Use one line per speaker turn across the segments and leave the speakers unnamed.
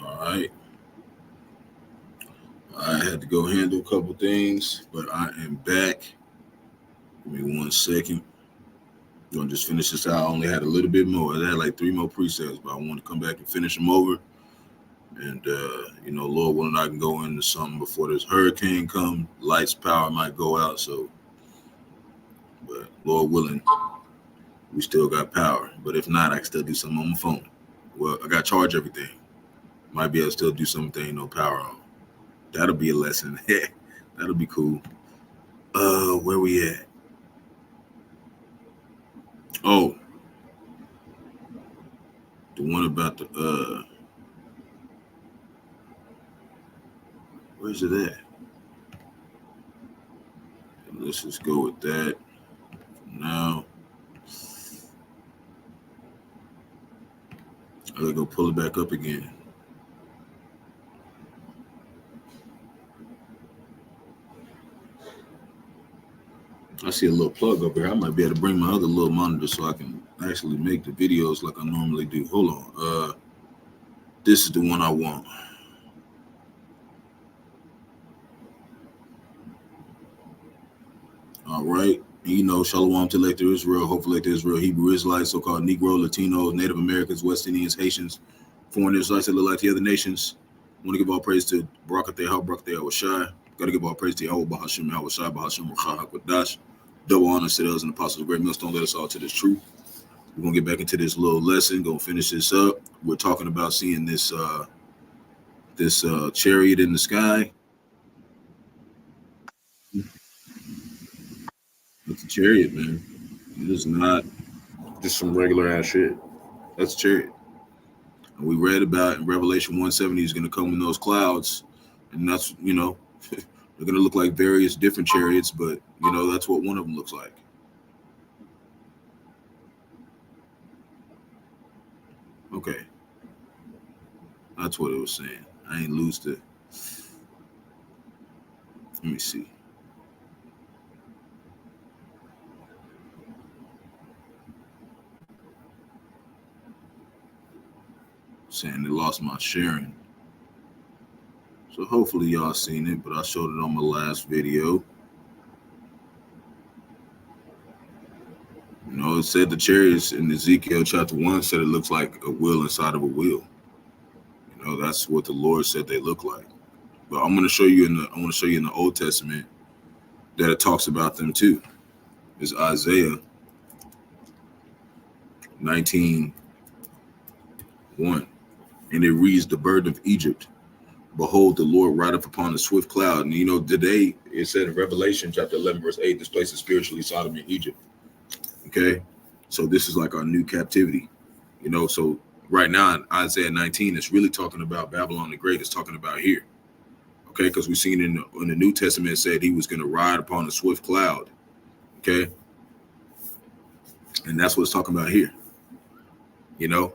All right. I had to go handle a couple things, but I am back. Give me 1 second. I'm gonna just finish this out. I only had a little bit more. I had like 3 more presets, but I want to come back and finish them over. And Lord willing, I can go into something before this hurricane comes. Lights, power might go out. So, but Lord willing, we still got power. But if not, I can still do something on my phone. Well, I got to charge everything. Might be able to still do something no power on. That'll be a lesson. That'll be cool. Where we at? Oh, the one about the where's it at? Let's just go with that for now. I gotta go pull it back up again. I see a little plug up here. I might be able to bring my other little monitor so I can actually make the videos like I normally do. Hold on. This is the one I want. All right. Shalom to Lector Israel, hopefully Lector Israel, Hebrew Israelites, so-called Negro, Latinos, Native Americans, West Indians, Haitians, foreign Israelites that look like the other nations. I want to give all praise to Barak, Yahawashi. Got to give all praise to Yahawah, Bahasham, Yahawashi, Bahasham, Rawchaa, Qadash. Double honor to those and apostles of great millstone. Let us all to this truth. We're going to get back into this little lesson. Going to finish this up. We're talking about seeing this chariot in the sky. It's a chariot, man. It is not just some regular ass shit. That's a chariot. And we read about in Revelation 170 is going to come in those clouds. And that's, they're going to look like various different chariots, but, that's what one of them looks like. Okay. That's what it was saying. I ain't lose the. Let me see. Saying they lost my sharing. So hopefully y'all seen it, but I showed it on my last video. It said the chariots in Ezekiel chapter 1 said it looks like a wheel inside of a wheel. That's what the Lord said they look like. But I'm going to show you in the Old Testament that it talks about them too. It's Isaiah 19:1, and it reads, "The burden of Egypt. Behold, the Lord rideth upon a swift cloud." And today it said in Revelation chapter 11 verse 8, this place is spiritually Sodom and Egypt. Okay, so this is like our new captivity. So right now in Isaiah 19, it's really talking about Babylon the Great. It's talking about here. Okay, because we've seen in the New Testament, it said he was going to ride upon a swift cloud. Okay, and that's what it's talking about here. And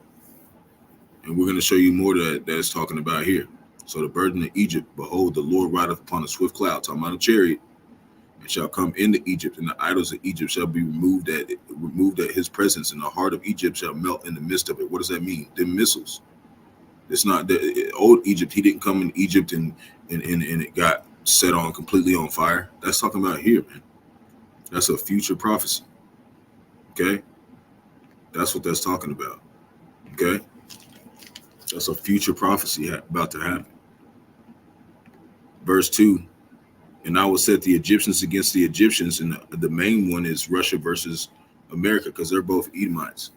we're going to show you more that it's talking about here. So the burden of Egypt, behold, the Lord rideth upon a swift cloud, talking about a chariot, and shall come into Egypt, and the idols of Egypt shall be removed at his presence, and the heart of Egypt shall melt in the midst of it. What does that mean? The missiles. It's not the old Egypt. He didn't come in Egypt and it got set on completely on fire. That's talking about here, man. That's a future prophecy. Okay? That's what that's talking about. Okay? That's a future prophecy about to happen. Verse 2, and I will set the Egyptians against the Egyptians, and the main one is Russia versus America, because they're both Edomites.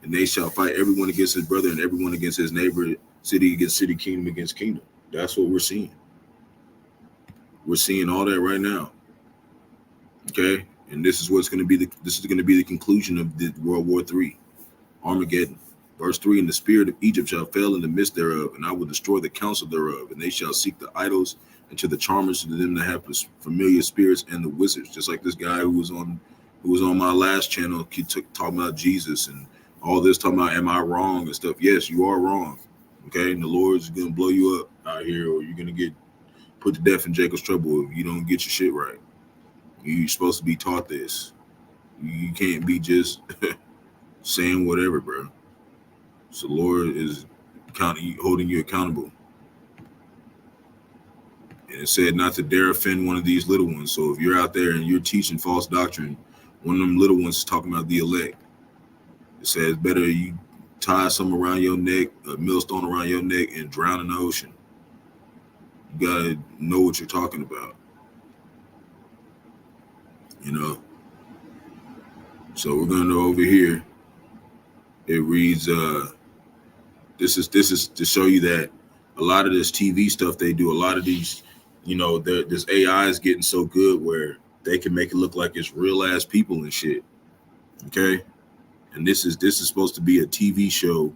And they shall fight everyone against his brother and everyone against his neighbor, city against city, kingdom against kingdom. That's what we're seeing. We're seeing all that right now. Okay? And this is what's going to be the conclusion of the World War III, Armageddon. Verse 3, and the spirit of Egypt shall fail in the midst thereof, and I will destroy the counsel thereof, and they shall seek the idols and to the charmers, to them that have familiar spirits and the wizards. Just like this guy who was on my last channel, he talking about Jesus and all this, talking about am I wrong and stuff. Yes, you are wrong. Okay, and the Lord's gonna blow you up out here, or you're gonna get put to death in Jacob's trouble if you don't get your shit right. You're supposed to be taught this. You can't be just saying whatever, bro. So the Lord is holding you accountable. And it said not to dare offend one of these little ones. So if you're out there and you're teaching false doctrine, one of them little ones is talking about the elect. It says better you tie some around your neck, a millstone around your neck, and drown in the ocean. You gotta know what you're talking about. You know. So we're gonna go over here. It reads, this is to show you that a lot of this TV stuff they do, a lot of these, you know, this AI is getting so good where they can make it look like it's real ass people and shit. Okay. And this is supposed to be a TV show.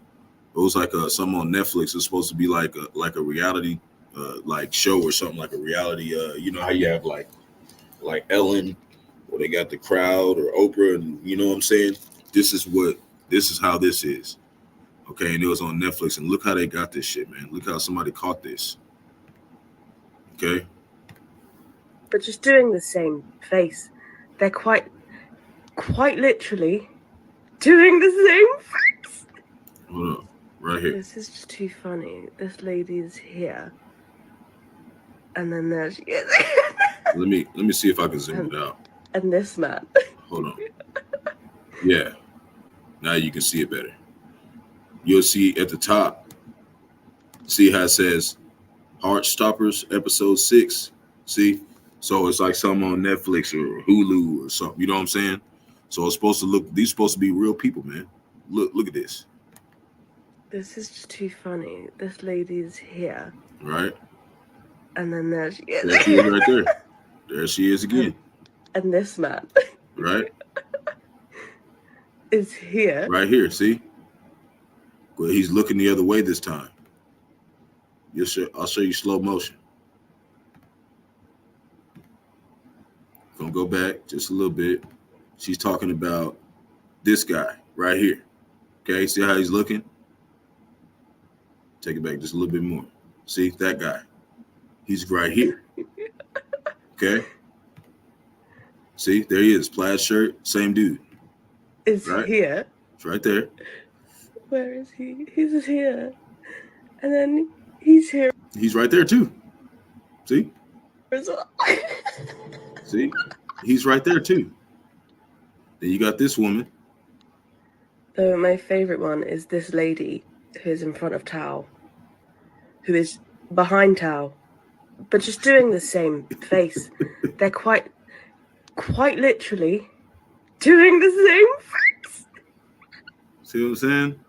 It was like some on Netflix. It's supposed to be like a reality like show or something, like a reality. You know how you have like Ellen, where they got the crowd, or Oprah, and you know what I'm saying. This is how this is. Okay, and it was on Netflix, and look how they got this shit, man. Look how somebody caught this. Okay.
But just doing the same face, they're quite literally doing the same face.
Hold up, right here.
This is just too funny. This lady is here, and then there she is.
let me see if I can zoom it out.
And this man.
Hold on. Yeah. Now you can see it better. You'll see at the top. See how it says Heartstoppers episode 6. See? So it's like something on Netflix or Hulu or something. You know what I'm saying? So it's supposed to look, these supposed to be real people, man. Look at this.
This is just too funny. This lady is here.
Right.
And then there she is.
There she is right there. There she is again.
And this man.
Right.
Is here.
Right here, see? Well, he's looking the other way this time. I'll show you slow motion. Gonna go back just a little bit. She's talking about this guy right here. Okay, see how he's looking? Take it back just a little bit more. See, that guy. He's right here. Okay? See, there he is. Plaid shirt, same dude.
Is right here.
It's right there.
Where is he? He's here. And then he's here.
He's right there too. See? See? He's right there too. Then you got this woman.
So my favorite one is this lady who is in front of Tao, who is behind Tao, but just doing the same face. They're quite literally doing the same face.
See what I'm saying?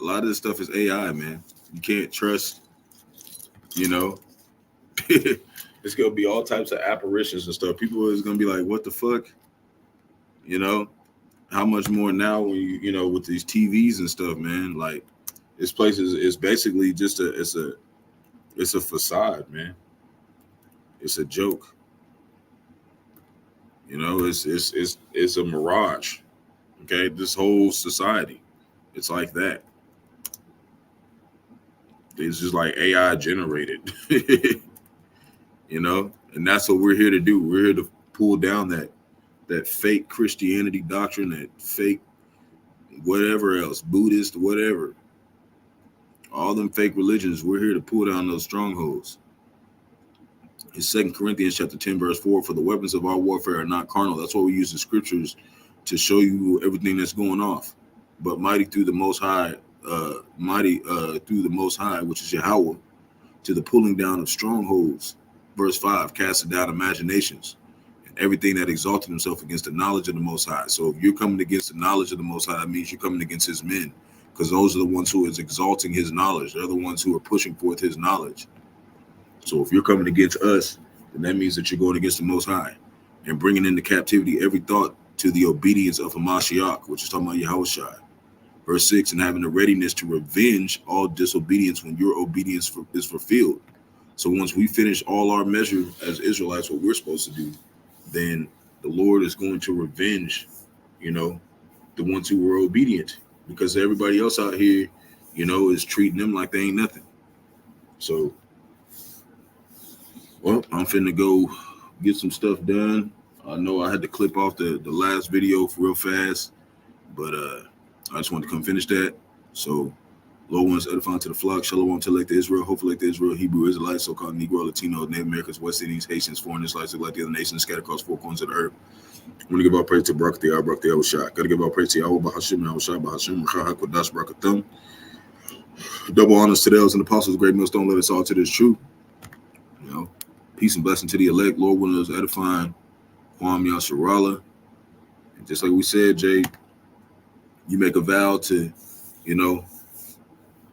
A lot of this stuff is AI, man. You can't trust, you know. It's going to be all types of apparitions and stuff. People is going to be like, what the fuck? You know? How much more now when you know, with these TVs and stuff, man. Like, this place is basically just it's a facade, man. It's a joke. You know, it's a mirage. Okay? This whole society. It's like that. It's just like AI generated, you know, and that's what we're here to do. We're here to pull down that fake Christianity doctrine, that fake whatever else, Buddhist, whatever, all them fake religions. We're here to pull down those strongholds. In 2 Corinthians chapter 10, verse 4, for the weapons of our warfare are not carnal. That's why we use the scriptures to show you everything that's going off, but mighty through the Most High. Through the Most High, which is Yahawah, to the pulling down of strongholds. Verse 5, casting down imaginations and everything that exalted himself against the knowledge of the Most High. So if you're coming against the knowledge of the Most High, that means you're coming against his men, because those are the ones who is exalting his knowledge. They're the ones who are pushing forth his knowledge. So if you're coming against us, then that means that you're going against the Most High and bringing into captivity every thought to the obedience of Hamashiach, which is talking about Yahawashi. Verse 6, and having the readiness to revenge all disobedience when your obedience is fulfilled. So once we finish all our measure as Israelites, what we're supposed to do, then the Lord is going to revenge, you know, the ones who were obedient, because everybody else out here, you know, is treating them like they ain't nothing. So, well, I'm finna go get some stuff done. I know I had to clip off the last video real fast, but I just wanted to come finish that. So, Lord wants edifying to the flock. Shalom to elect Israel, hopefully elect Israel, Hebrew Israelites, so-called Negro, Latino, Native Americans, West Indians, Haitians, foreign Israelites, like the other nations scattered across four corners of the earth. I'm going to give our praise to Barak, the Yahawashi. Got to give our praise to Yahawah, Bahasham, Yahawashi, Bahasham, Qadash, Barak, Atham. Double honors to the elders and apostles, great millstone, let us all to this truth. You know, peace and blessing to the elect. Lord willing us edifying. Kwam Yasharala. And just like we said, Jay, you make a vow to, to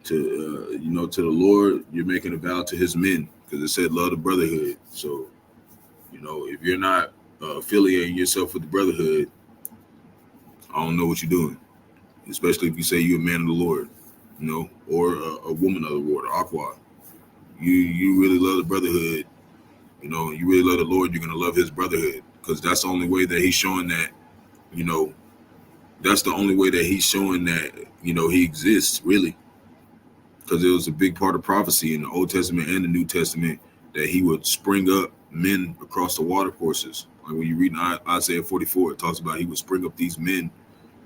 the Lord. You're making a vow to His men because it said love the brotherhood. So, if you're not affiliating yourself with the brotherhood, I don't know what you're doing. Especially if you say you're a man of the Lord, or a woman of the Lord, Aqua. You really love the brotherhood. You really love the Lord. You're gonna love His brotherhood because that's the only way that He's showing that. That's the only way that He's showing that He exists really. Because it was a big part of prophecy in the Old Testament and the New Testament that He would spring up men across the water courses. Like when you read in Isaiah 44, it talks about He would spring up these men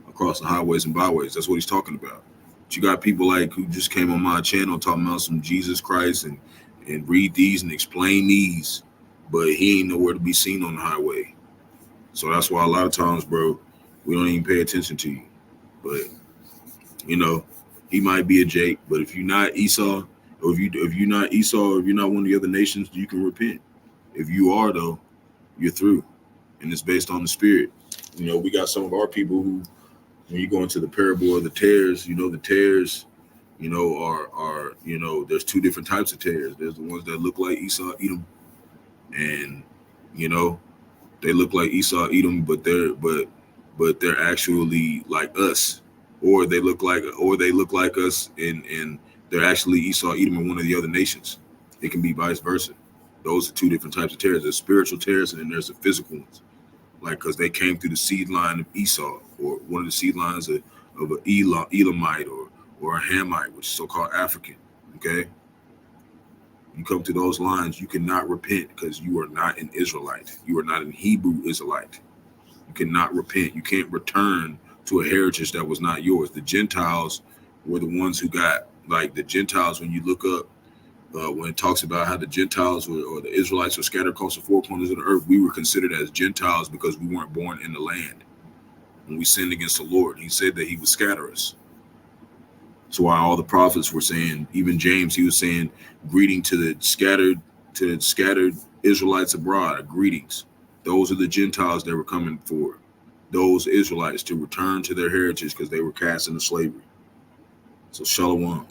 across the highways and byways. That's what He's talking about. But you got people like who just came on my channel talking about some Jesus Christ and read these and explain these, but He ain't nowhere to be seen on the highway. So that's why a lot of times, bro, we don't even pay attention to you. But He might be a Jake, but if you're not Esau, or if you're not Esau, or if you're not one of the other nations, you can repent. If you are, though, you're through, and it's based on the Spirit. We got some of our people who, when you go into the parable of the tares, the tares, are there's two different types of tares. There's the ones that look like Esau, Edom, and they look like Esau, Edom, but they're actually like us. Or they look like us, and they're actually Esau, Edom, or one of the other nations. It can be vice versa. Those are two different types of tares. There's spiritual tares, and then there's the physical ones. Like, because they came through the seed line of Esau, or one of the seed lines of an Elamite, or a Hamite, which is so-called African. Okay, you come to those lines, you cannot repent because you are not an Israelite. You are not an Hebrew Israelite. You cannot repent. You can't return to a heritage that was not yours. The Gentiles were the ones who got, like the Gentiles, when you look up, when it talks about how the Gentiles or the Israelites were scattered across the four corners of the earth, we were considered as Gentiles because we weren't born in the land. When we sinned against the Lord, He said that He would scatter us. That's why all the prophets were saying, even James, he was saying, greeting to the scattered Israelites abroad, greetings. Those are the Gentiles that were coming for those Israelites to return to their heritage because they were cast into slavery. So shalom.